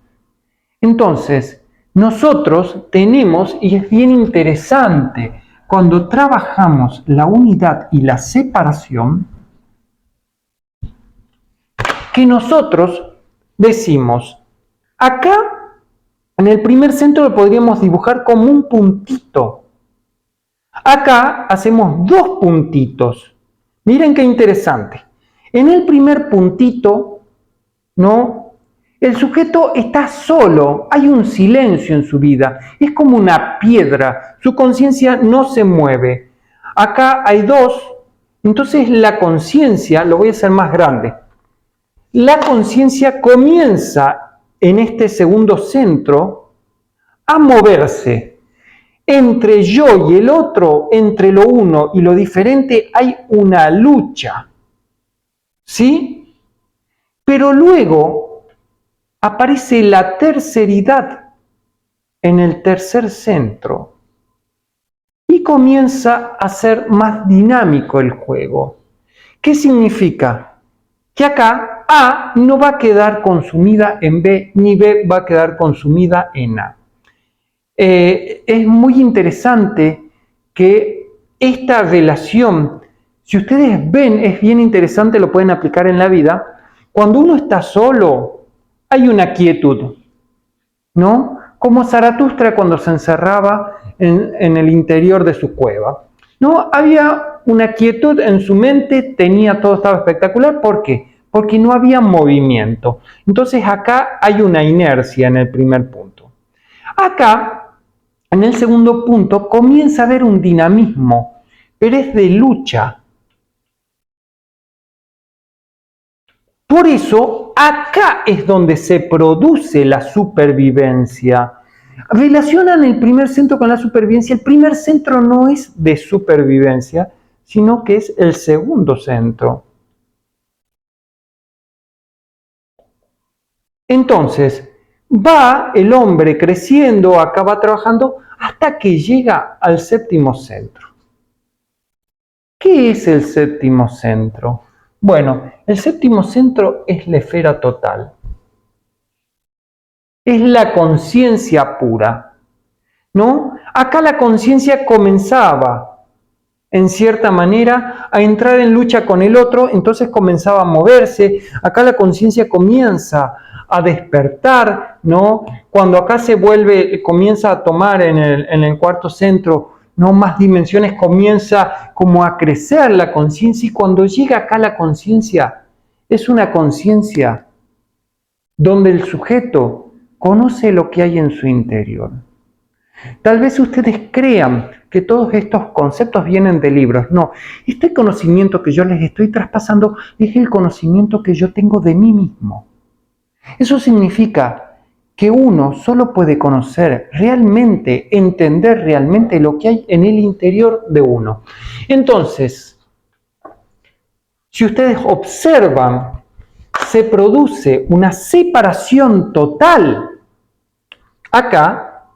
A: Entonces, nosotros tenemos, y es bien interesante, cuando trabajamos la unidad y la separación, que nosotros decimos, acá en el primer centro lo podríamos dibujar como un puntito. Acá hacemos dos puntitos. Miren qué interesante. En el primer puntito, ¿no? El sujeto está solo, hay un silencio en su vida, es como una piedra, su conciencia no se mueve. Acá hay dos, entonces la conciencia, lo voy a hacer más grande, la conciencia comienza en este segundo centro a moverse. Entre yo y el otro, entre lo uno y lo diferente, hay una lucha. ¿Sí? Pero luego aparece la terceridad en el tercer centro y comienza a ser más dinámico el juego. ¿Qué significa? Que acá A no va a quedar consumida en B, ni B va a quedar consumida en A. Es muy interesante que esta relación, si ustedes ven, es bien interesante, lo pueden aplicar en la vida. Cuando uno está solo, hay una quietud, ¿no? Como Zaratustra cuando se encerraba en el interior de su cueva, ¿no? Había una quietud en su mente, todo estaba espectacular. ¿Por qué? Porque no había movimiento. Entonces acá hay una inercia en el primer punto. Acá, en el segundo punto, comienza a haber un dinamismo, pero es de lucha. Por eso, acá es donde se produce la supervivencia. Relacionan el primer centro con la supervivencia. El primer centro no es de supervivencia, sino que es el segundo centro. Entonces, va el hombre creciendo, acá va trabajando, hasta que llega al séptimo centro. ¿Qué es el séptimo centro? Bueno, el séptimo centro es la esfera total. Es la conciencia pura, ¿no? Acá la conciencia comenzaba, en cierta manera, a entrar en lucha con el otro, entonces comenzaba a moverse. Acá la conciencia comienza a despertar, ¿no? Cuando acá comienza a tomar en el cuarto centro, no más dimensiones, comienza como a crecer la conciencia, y cuando llega acá la conciencia, es una conciencia donde el sujeto conoce lo que hay en su interior. Tal vez ustedes crean que todos estos conceptos vienen de libros. No, este conocimiento que yo les estoy traspasando es el conocimiento que yo tengo de mí mismo. Eso significa que uno solo puede conocer realmente, entender realmente lo que hay en el interior de uno. Entonces, si ustedes observan, se produce una separación total. Acá,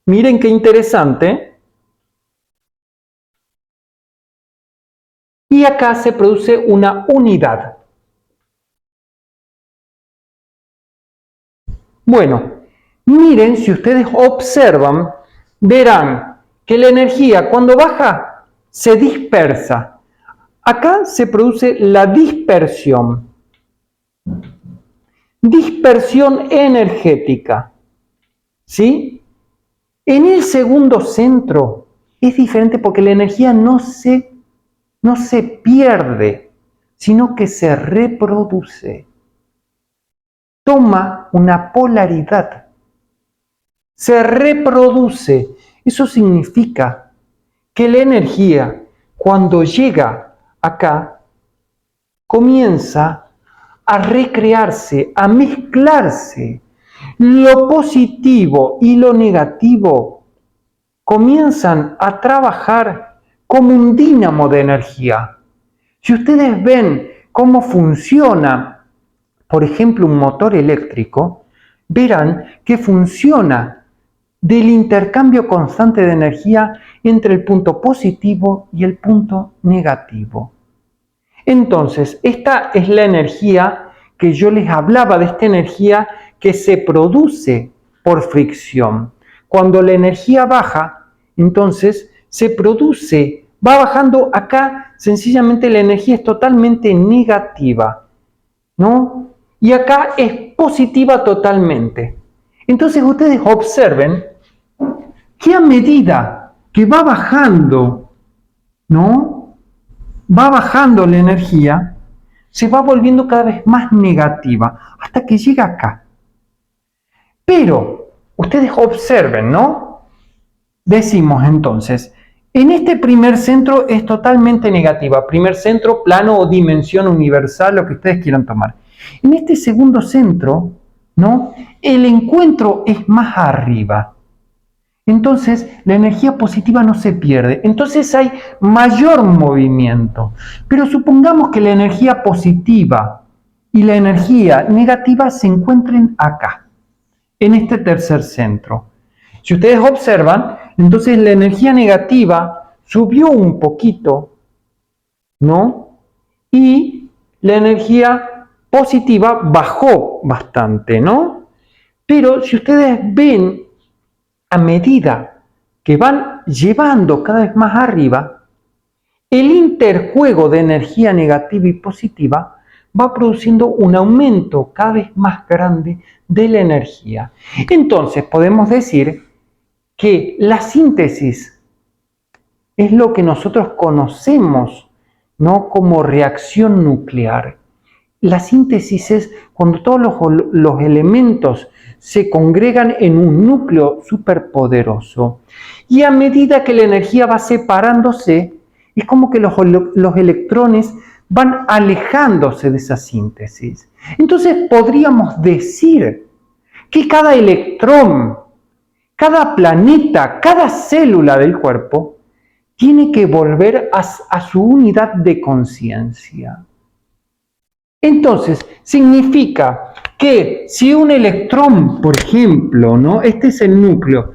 A: miren qué interesante. Y acá se produce una unidad. Bueno, miren, si ustedes observan, verán que la energía cuando baja se dispersa. Acá se produce la dispersión. Dispersión energética. ¿Sí? En el segundo centro es diferente porque la energía no se pierde, sino que se reproduce. Toma una polaridad. Se reproduce. Eso significa que la energía, cuando llega acá, comienza a recrearse, a mezclarse. Lo positivo y lo negativo comienzan a trabajar como un dínamo de energía. Si ustedes ven cómo funciona, por ejemplo, un motor eléctrico, verán que funciona del intercambio constante de energía entre el punto positivo y el punto negativo. Entonces, esta es la energía que yo les hablaba, de esta energía que se produce por fricción. Cuando la energía baja, entonces se produce, va bajando acá, sencillamente la energía es totalmente negativa, ¿no? Y acá es positiva totalmente. Entonces ustedes observen que a medida que va bajando, ¿no? Va bajando la energía, se va volviendo cada vez más negativa, hasta que llega acá. Pero, ustedes observen, ¿no? Decimos entonces, en este primer centro es totalmente negativa, primer centro, plano o dimensión universal, lo que ustedes quieran tomar. En este segundo centro, ¿no? El encuentro es más arriba. Entonces, la energía positiva no se pierde. Entonces hay mayor movimiento. Pero supongamos que la energía positiva y la energía negativa se encuentren acá, en este tercer centro. Si ustedes observan, entonces la energía negativa subió un poquito, ¿no? Y la energía positiva bajó bastante, ¿no? Pero si ustedes ven, a medida que van llevando cada vez más arriba, el interjuego de energía negativa y positiva va produciendo un aumento cada vez más grande de la energía. Entonces podemos decir que la síntesis es lo que nosotros conocemos, ¿no?, como reacción nuclear. La síntesis es cuando todos los elementos se congregan en un núcleo superpoderoso. Y a medida que la energía va separándose, es como que los electrones van alejándose de esa síntesis. Entonces podríamos decir que cada electrón, cada planeta, cada célula del cuerpo tiene que volver a su unidad de conciencia. Entonces, significa que si un electrón, por ejemplo, ¿no?, este es el núcleo,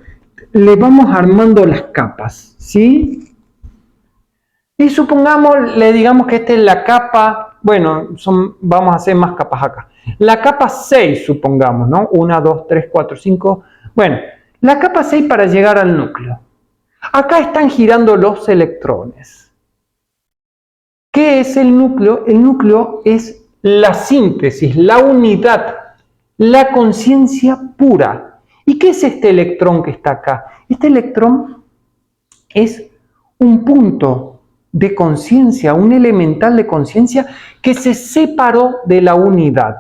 A: le vamos armando las capas, ¿sí? Y supongamos, le digamos que esta es la capa, bueno, vamos a hacer más capas acá. La capa 6, supongamos, ¿no? 1, 2, 3, 4, 5. Bueno, la capa 6 para llegar al núcleo. Acá están girando los electrones. ¿Qué es el núcleo? El núcleo es la síntesis, la unidad, la conciencia pura. ¿Y qué es este electrón que está acá? Este electrón es un punto de conciencia, un elemental de conciencia que se separó de la unidad.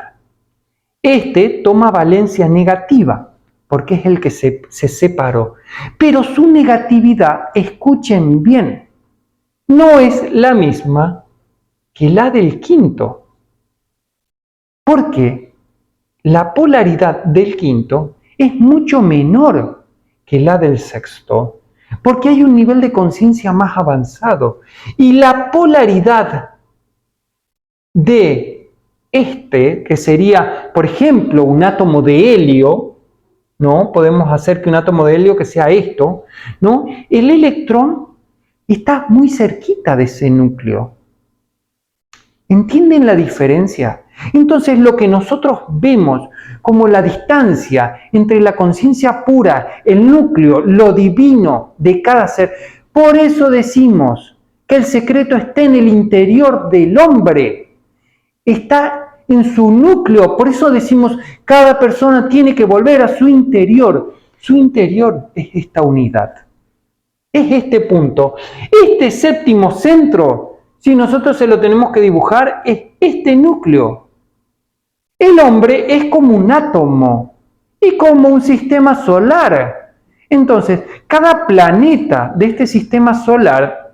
A: Este toma valencia negativa, porque es el que se separó. Pero su negatividad, escuchen bien, no es la misma que la del quinto. Porque la polaridad del quinto es mucho menor que la del sexto, porque hay un nivel de conciencia más avanzado. Y la polaridad de este, que sería, por ejemplo, un átomo de helio, ¿no? Podemos hacer que un átomo de helio que sea esto, ¿no? El electrón está muy cerquita de ese núcleo. ¿Entienden la diferencia? Entonces lo que nosotros vemos como la distancia entre la conciencia pura, el núcleo, lo divino de cada ser, por eso decimos que el secreto está en el interior del hombre, está en su núcleo, por eso decimos cada persona tiene que volver a su interior es esta unidad, es este punto, este séptimo centro. Si nosotros se lo tenemos que dibujar, es este núcleo. El hombre es como un átomo y como un sistema solar. Entonces, cada planeta de este sistema solar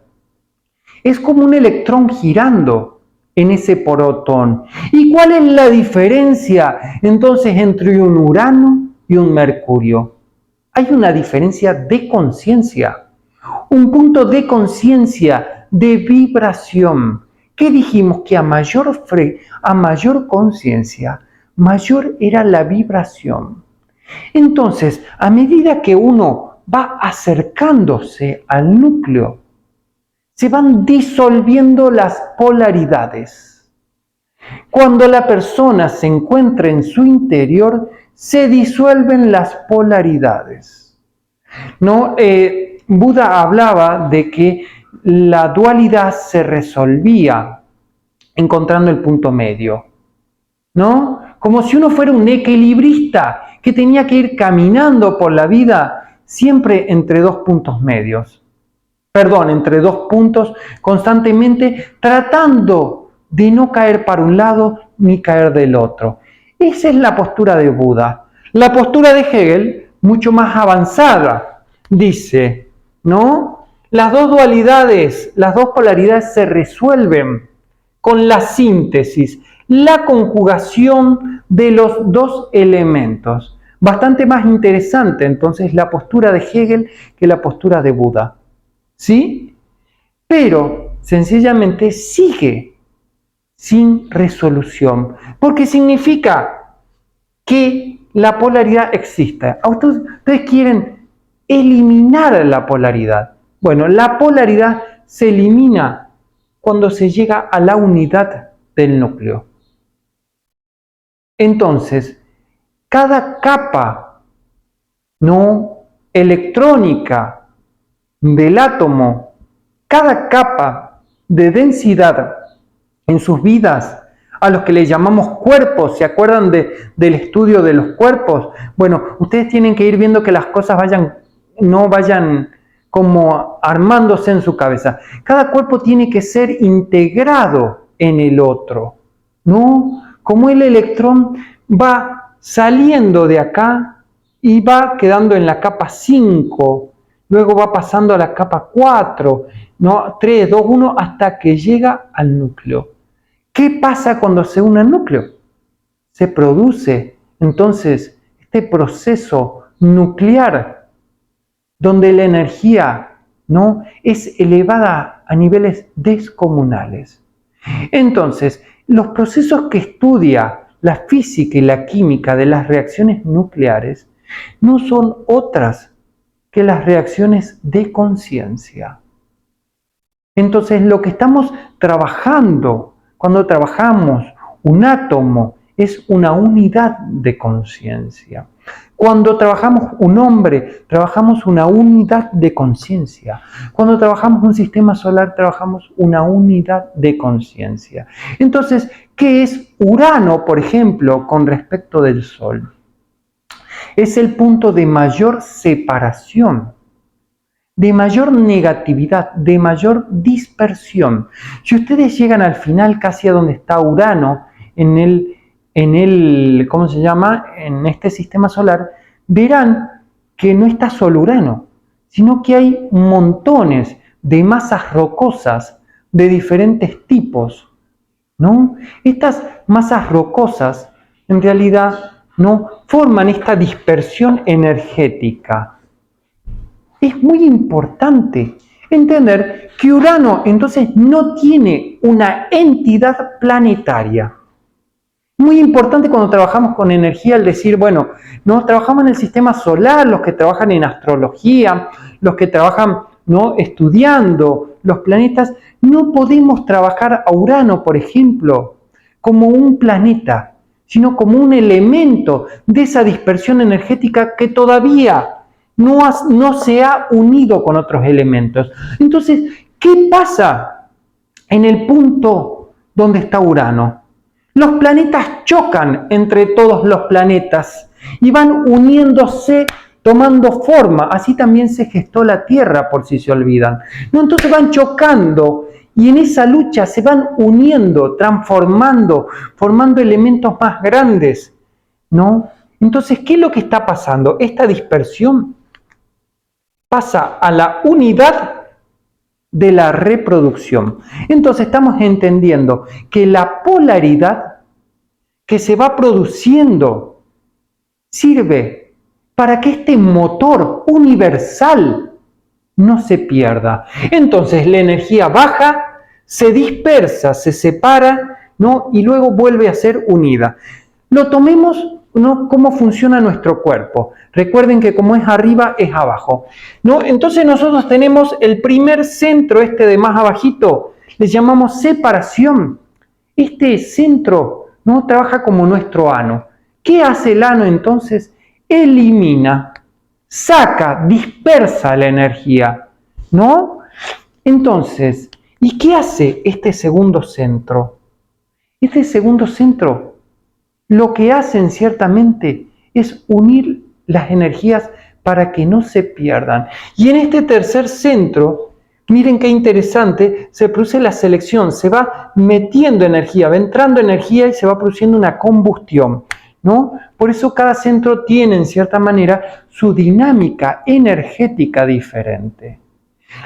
A: es como un electrón girando en ese protón. ¿Y cuál es la diferencia entonces entre un Urano y un Mercurio? Hay una diferencia de conciencia, un punto de conciencia, de vibración. ¿Qué dijimos? Que a mayor conciencia, mayor era la vibración. Entonces, a medida que uno va acercándose al núcleo, se van disolviendo las polaridades. Cuando la persona se encuentra en su interior, se disuelven las polaridades. ¿No? Buda hablaba de que la dualidad se resolvía encontrando el punto medio, ¿no? Como si uno fuera un equilibrista que tenía que ir caminando por la vida siempre entre dos puntos medios. Entre dos puntos, constantemente tratando de no caer para un lado ni caer del otro. Esa es la postura de Buda. La postura de Hegel, mucho más avanzada, dice, ¿no? Las dos dualidades, las dos polaridades se resuelven con la síntesis, la conjugación de los dos elementos. Bastante más interesante entonces la postura de Hegel que la postura de Buda. ¿Sí? Pero sencillamente sigue sin resolución, porque significa que la polaridad existe. Ustedes quieren eliminar la polaridad. Bueno, la polaridad se elimina cuando se llega a la unidad del núcleo. Entonces, cada capa no electrónica del átomo, cada capa de densidad en sus vidas, a los que le llamamos cuerpos, ¿se acuerdan del estudio de los cuerpos? Bueno, ustedes tienen que ir viendo que las cosas no vayan como armándose en su cabeza. Cada cuerpo tiene que ser integrado en el otro, ¿no? Como el electrón va saliendo de acá y va quedando en la capa 5, luego va pasando a la capa 4, ¿no? 3, 2, 1, hasta que llega al núcleo. ¿Qué pasa cuando se une al núcleo? Se produce entonces este proceso nuclear donde la energía, ¿no?, es elevada a niveles descomunales. Entonces, los procesos que estudia la física y la química de las reacciones nucleares no son otras que las reacciones de conciencia. Entonces, lo que estamos trabajando cuando trabajamos un átomo es una unidad de conciencia. Cuando trabajamos un hombre, trabajamos una unidad de conciencia. Cuando trabajamos un sistema solar, trabajamos una unidad de conciencia. Entonces, ¿qué es Urano, por ejemplo, con respecto del Sol? Es el punto de mayor separación, de mayor negatividad, de mayor dispersión. Si ustedes llegan al final, casi a donde está Urano, en este sistema solar, verán que no está solo Urano, sino que hay montones de masas rocosas de diferentes tipos, ¿no? Estas masas rocosas, en realidad, no forman esta dispersión energética. Es muy importante entender que Urano entonces no tiene una entidad planetaria. Muy importante cuando trabajamos con energía el decir, bueno, no trabajamos en el sistema solar, los que trabajan en astrología, los que trabajan, ¿no?, estudiando los planetas, no podemos trabajar a Urano, por ejemplo, como un planeta, sino como un elemento de esa dispersión energética que todavía no se ha unido con otros elementos. Entonces, ¿qué pasa en el punto donde está Urano? Los planetas chocan entre todos los planetas y van uniéndose, tomando forma. Así también se gestó la Tierra, por si se olvidan. ¿No? Entonces van chocando y en esa lucha se van uniendo, transformando, formando elementos más grandes, ¿no? Entonces, ¿qué es lo que está pasando? Esta dispersión pasa a la unidad de la reproducción. Entonces estamos entendiendo que la polaridad que se va produciendo sirve para que este motor universal no se pierda. Entonces la energía baja, se dispersa, se separa, ¿no?, y luego vuelve a ser unida. Lo tomemos ¿no? Cómo funciona nuestro cuerpo. Recuerden que como es arriba, es abajo, ¿no? Entonces nosotros tenemos el primer centro, de más abajito, le llamamos separación. Este centro, ¿no? Trabaja como nuestro ano. ¿Qué hace el ano entonces? Elimina, saca, dispersa la energía, ¿no? Entonces, ¿y qué hace este segundo centro? Este segundo centro lo que hacen ciertamente es unir las energías para que no se pierdan. Y en este tercer centro, miren qué interesante, se produce la selección, se va metiendo energía, va entrando energía y se va produciendo una combustión, ¿no? Por eso cada centro tiene en cierta manera su dinámica energética diferente.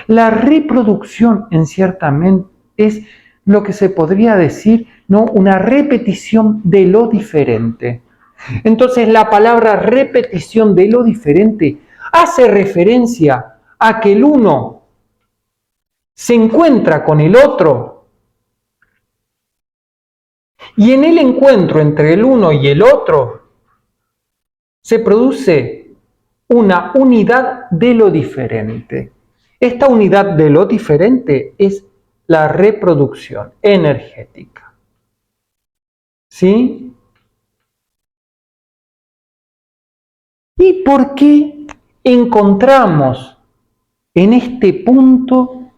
A: La reproducción en cierta mente es lo que se podría decir, ¿no? Una repetición de lo diferente. Entonces la palabra repetición de lo diferente hace referencia a que el uno se encuentra con el otro y en el encuentro entre el uno y el otro se produce una unidad de lo diferente. Esta unidad de lo diferente es la reproducción energética. ¿Sí? ¿Y por qué encontramos en este punto,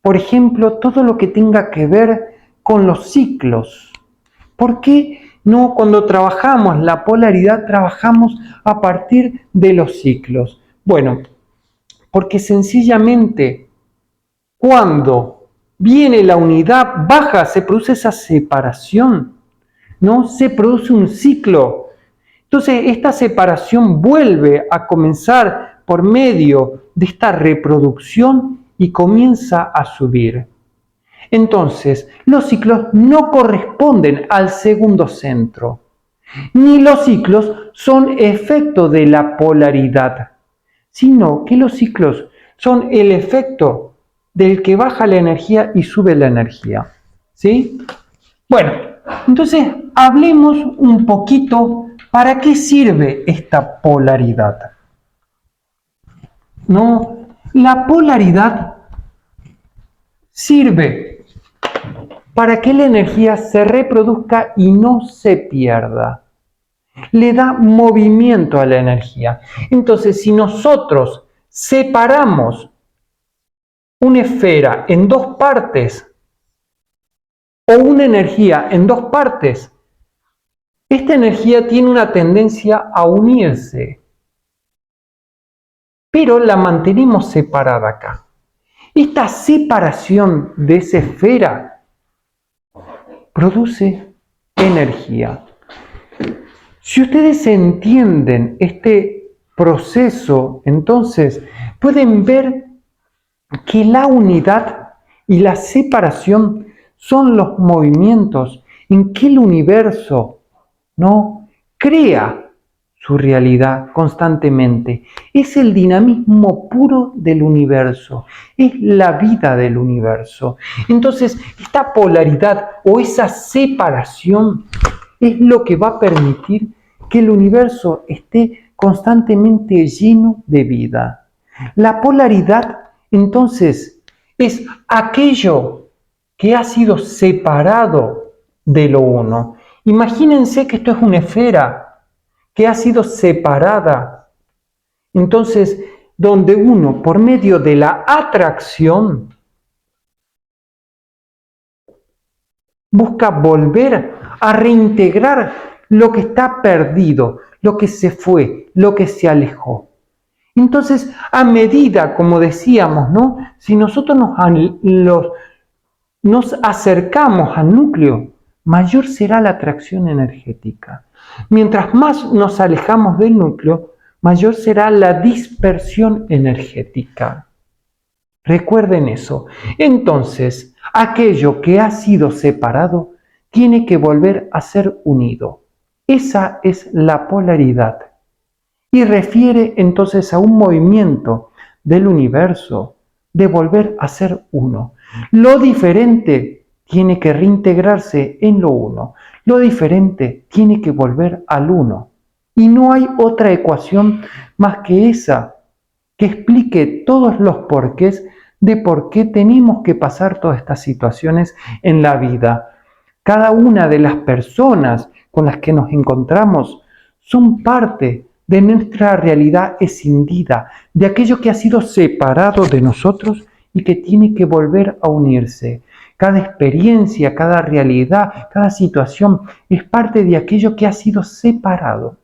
A: por ejemplo, todo lo que tenga que ver con los ciclos? ¿Por qué no cuando trabajamos la polaridad trabajamos a partir de los ciclos? Bueno, porque sencillamente cuando viene la unidad baja se produce esa separación, ¿no? Se produce un ciclo. Entonces esta separación vuelve a comenzar por medio de esta reproducción y comienza a subir. Entonces, los ciclos no corresponden al segundo centro, ni los ciclos son efecto de la polaridad, sino que los ciclos son el efecto del que baja la energía y sube la energía. ¿Sí? Bueno, entonces hablemos un poquito para qué sirve esta polaridad. No, la polaridad sirve para que la energía se reproduzca y no se pierda. Le da movimiento a la energía. Entonces, si nosotros separamos una esfera en dos partes o una energía en dos partes, esta energía tiene una tendencia a unirse, pero la mantenemos separada acá. Esta separación de esa esfera produce energía. Si ustedes entienden este proceso, entonces pueden ver que la unidad y la separación son los movimientos en que el universo, ¿no?, crea su realidad constantemente. Es el dinamismo puro del universo, es la vida del universo. Entonces, esta polaridad o esa separación es lo que va a permitir que el universo esté constantemente lleno de vida. La polaridad, entonces, es aquello que ha sido separado de lo uno. Imagínense que esto es una esfera que ha sido separada. Entonces, donde uno, por medio de la atracción, busca volver a reintegrar lo que está perdido, lo que se fue, lo que se alejó. Entonces, a medida, como decíamos, ¿no?, si nosotros nos acercamos al núcleo, mayor será la atracción energética. Mientras más nos alejamos del núcleo, mayor será la dispersión energética. Recuerden eso. Entonces, aquello que ha sido separado tiene que volver a ser unido. Esa es la polaridad. Y refiere entonces a un movimiento del universo de volver a ser uno. Lo diferente tiene que reintegrarse en lo uno. Lo diferente tiene que volver al uno. Y no hay otra ecuación más que esa, que explique todos los porqués de por qué tenemos que pasar todas estas situaciones en la vida. Cada una de las personas con las que nos encontramos son parte de nuestra realidad escindida, de aquello que ha sido separado de nosotros y que tiene que volver a unirse. Cada experiencia, cada realidad, cada situación es parte de aquello que ha sido separado.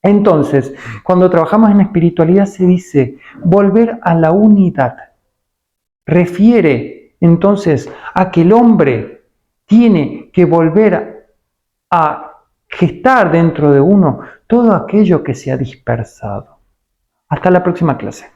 A: Entonces, cuando trabajamos en espiritualidad se dice volver a la unidad. Refiere entonces a que el hombre tiene que volver a gestar dentro de uno todo aquello que se ha dispersado. Hasta la próxima clase.